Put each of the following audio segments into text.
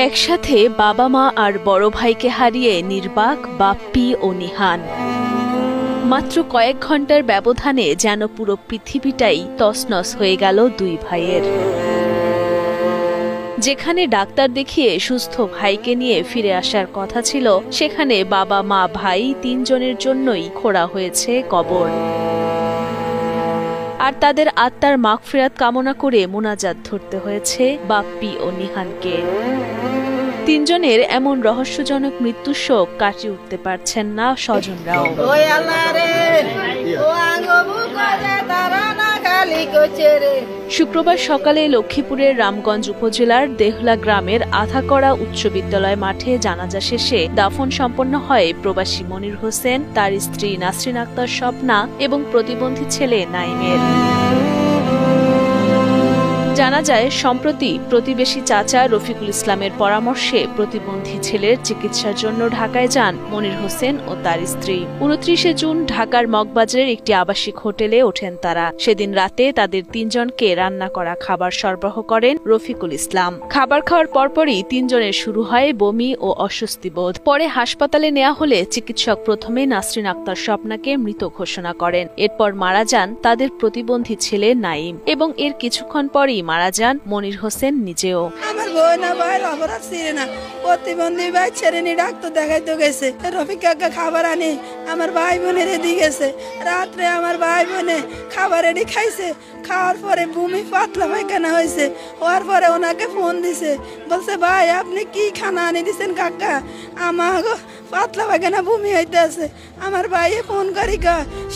একসাথে বাবা মা আর বড় ভাইকে হারিয়ে নির্বাক বাপ্পি ও নিহান। মাত্র কয়েক ঘন্টার ব্যবধানে যেন পুরো পৃথিবীটাই তছনছ হয়ে গেল দুই ভাইয়ের। যেখানে ডাক্তার দেখিয়ে সুস্থ ভাইকে নিয়ে ফিরে আসার কথা ছিল, সেখানে বাবা মা ভাই তিনজনের জন্যই খোঁড়া হয়েছে কবর। আর তাদের আত্মার মাগফিরাত কামনা করে মুনাজাত ধরতে হয়েছে বাপ্পি ও নিহানকে। তিনজনের এমন রহস্যজনক মৃত্যুর শোক কাটিয়ে উঠতে পারছেন না স্বজনরাও। শুক্রবার সকালে লক্ষ্মীপুরের রামগঞ্জ উপজেলার দেহলা গ্রামের আধাকড়া উচ্চ বিদ্যালয় মাঠে জানাজা শেষে দাফন সম্পন্ন হয় প্রবাসী মনির হোসেন, তার স্ত্রী নাসরিন আক্তার স্বপ্না এবং প্রতিবন্ধী ছেলে নাইমের। জানা যায়, সম্প্রতি প্রতিবেশী চাচা রফিকুল ইসলামের পরামর্শে প্রতিবন্ধী ছেলের চিকিৎসার জন্য ঢাকায় যান মনির হোসেন ও তার স্ত্রী। 29 জুন ঢাকার মগবাজারের একটি আবাসিক হোটেলে ওঠেন তারা। সেদিন রাতে তাদের তিনজনকে রান্না করা খাবার সরবরাহ করেন রফিকুল ইসলাম। খাবার খাওয়ার পরপরই তিনজনের শুরু হয় বমি ও অস্বস্তি বোধ। পরে হাসপাতালে নেওয়া হলে চিকিৎসক প্রথমে নাসরিন আক্তার স্বপ্নাকে মৃত ঘোষণা করেন। এরপর মারা যান তাদের প্রতিবন্ধী ছেলে নাইম এবং এর কিছুক্ষণ পরই মারা যান মনির হোসেন নিজেও। আমার বোন ভাই অপরাধ ছিল না, প্রতিবন্ধী ভাই ছেড়ে নিয়ে ডাক্তার দেখাইতে গেছে। রফিক কাকা খাবার আনি আমার ভাই বোনের দিয়ে গেছে। রাত্রে আমার ভাই বোনে খাবার এনে খাইছে। খাওয়ার পরে বমি পাতলা পায়খানা হয়েছে। হওয়ার পরে ওনাকে ফোন দিছে, বলছে ভাই আপনি কি খানা আনি দিচ্ছেন কাকা, আমার পাতলা পায়খানা বমি হইতে আছে। আমার ভাইয়ে ফোন করি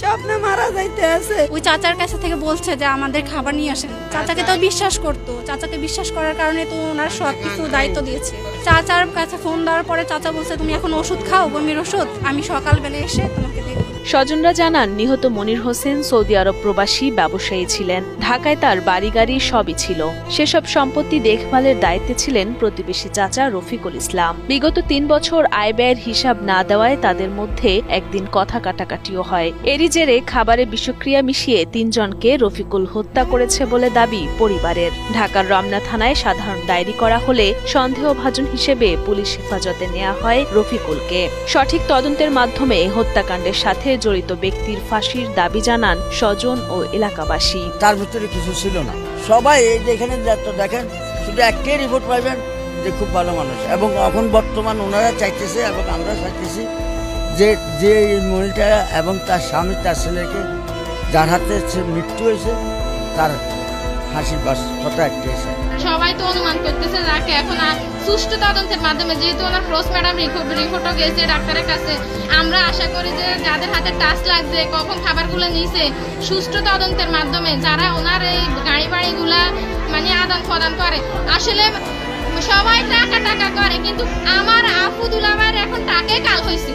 স্বপ্ন মারা যাইতে আছে। ওই চাচার কাছে থেকে বলছে যে আমাদের খাবার নিয়ে আসেন। চাচাকে তো বিশ্বাস করতো, চাচাকে বিশ্বাস করার কারণে তো ওনার সবকিছু দায়িত্ব দিয়েছে। চাচার কাছে ফোন দেওয়ার পরে চাচা বলছে তুমি এখন ওষুধ খাও, বমির ওষুধ, আমি সকালবেলা এসে তোমাকে দেখব। স্বজনরা জানান, নিহত মনির হোসেন সৌদি আরব প্রবাসী ব্যবসায়ী ছিলেন। ঢাকায় তার বাড়ি গাড়ি সবই ছিল। সেসব সম্পত্তি দেখভালের দায়িত্বে ছিলেন প্রতিবেশী চাচা রফিকুল ইসলাম। বিগত 3 বছর আয় ব্যয়ের হিসাব না দেওয়ায় তাদের মধ্যে একদিন কথা কাটাকাটিও হয়। এরই জেরে খাবারে বিষক্রিয়া মিশিয়ে তিনজনকে রফিকুল হত্যা করেছে বলে দাবি পরিবারের। ঢাকার রমনা থানায় সাধারণ ডায়েরি করা হলে সন্দেহভাজন হিসেবে পুলিশ হেফাজতে নেওয়া হয় রফিকুলকে। সঠিক তদন্তের মাধ্যমে হত্যাকাণ্ডের সাথে জড়িত ব্যক্তির ফাঁসির দাবি জানান স্বজন ও এলাকাবাসী। তার ভিতরে কিছু ছিল না। সবাই এখানে দেখেন শুধু একটাই রিপোর্ট পাইবেন যে খুব ভালো মানুষ। এবং এখন বর্তমান ওনারা চাইতেছে এবং আমরা চাইতেছি যে মহিলাটা এবং তার স্বামী তার ছেলেকে যার হাতে মৃত্যু হয়েছে তার হাসির বাস কথা একটাই। সবাই তো অনুমান করতেছে যাকে এখন সুষ্ঠু তদন্তের মাধ্যমে, যেহেতু ওনার পোস্টমর্টম রিপোর্টও গেছে ডাক্তারের কাছে, আমরা আশা করি যে যাদের হাতে টাচ লাগছে, কখন খাবারগুলো নিয়েছে, সুষ্ঠু তদন্তের মাধ্যমে যারা ওনার এই গাড়ি বাড়িগুলা মানে আদান প্রদান করে। আসলে সবাই টাকা করে, কিন্তু আমার আপু দুলাভাইয়ের এখন টাকাই কাল হয়েছে।